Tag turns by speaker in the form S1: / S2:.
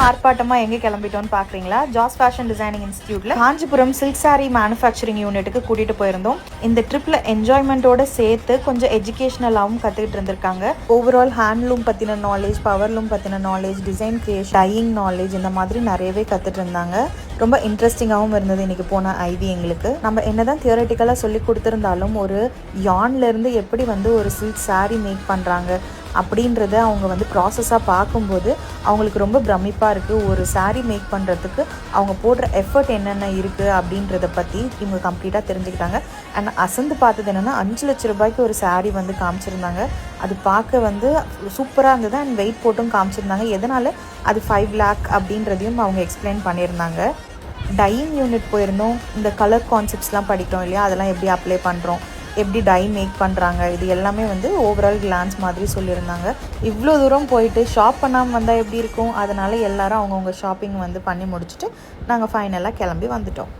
S1: ஆர்ப்பாட்டமாக எங்கே கிளம்பிட்டோம்னு பார்க்குறீங்களா? ஜாஸ் fashion designing இன்ஸ்டியூட்டில் காஞ்சிபுரம் சில்க் சாரி மேனுஃபேக்சரிங் யூனிட்டுக்கு கூட்டிகிட்டு போயிருந்தோம். இந்த ட்ரிப்பில் என்ஜாய்மெண்ட்டோடு சேர்த்து கொஞ்சம் எஜுகேஷ்னலாகவும் கற்றுக்கிட்டு இருந்திருக்காங்க. ஓவரால் ஹேண்ட்லூம் பற்றின நாலேஜ், பவர்லூம் பற்றின knowledge, design creation, dyeing knowledge, இந்த மாதிரி நிறையவே கற்றுட்டு இருந்தாங்க. ரொம்ப இன்ட்ரெஸ்டிங்காகவும் இருந்தது இன்றைக்கி போன ஐவி எங்களுக்கு. நம்ம என்ன தான் தியரட்டிக்கலாக சொல்லி கொடுத்துருந்தாலும் ஒரு யான்லேருந்து எப்படி வந்து ஒரு சில்க் சாரீ மேக் பண்ணுறாங்க அப்படின்றத அவங்க வந்து ப்ராசஸாக பார்க்கும்போது அவங்களுக்கு ரொம்ப பிரமிப்பாக இருக்குது. ஒரு சாரீ மேக் பண்ணுறதுக்கு அவங்க போடுற எஃபர்ட் என்னென்ன இருக்குது அப்படின்றத பற்றி இவங்க கம்ப்ளீட்டாக தெரிஞ்சுக்கிட்டாங்க. அண்ட் அசந்து பார்த்தது என்னென்னா 5 லட்ச ரூபாய்க்கு ஒரு சாரீ வந்து காமிச்சிருந்தாங்க. அது பார்க்க வந்து சூப்பராக இருந்தது. அண்ட் வெயிட் போட்டும் காமிச்சிருந்தாங்க. எதனால் அது 5 lakh அப்படின்றதையும் அவங்க எக்ஸ்பிளைன் பண்ணியிருந்தாங்க. டையிங் யூனிட் போயிருந்தோம். இந்த கலர் கான்செப்ட்ஸ்லாம் படிக்கிறோம் இல்லையா, அதெல்லாம் எப்படி அப்ளை பண்ணுறோம், எப்படி டை மேக் பண்ணுறாங்க, இது எல்லாமே வந்து ஓவரால் கிளான்ஸ் மாதிரி சொல்லியிருந்தாங்க. இவ்வளோ தூரம் போயிட்டு ஷாப் பண்ணாமல் வந்தால் எப்படி இருக்கும்? அதனால் எல்லோரும் அவங்கவுங்க ஷாப்பிங் வந்து பண்ணி முடிச்சுட்டு நாங்கள் ஃபைனலாக கிளம்பி வந்துட்டோம்.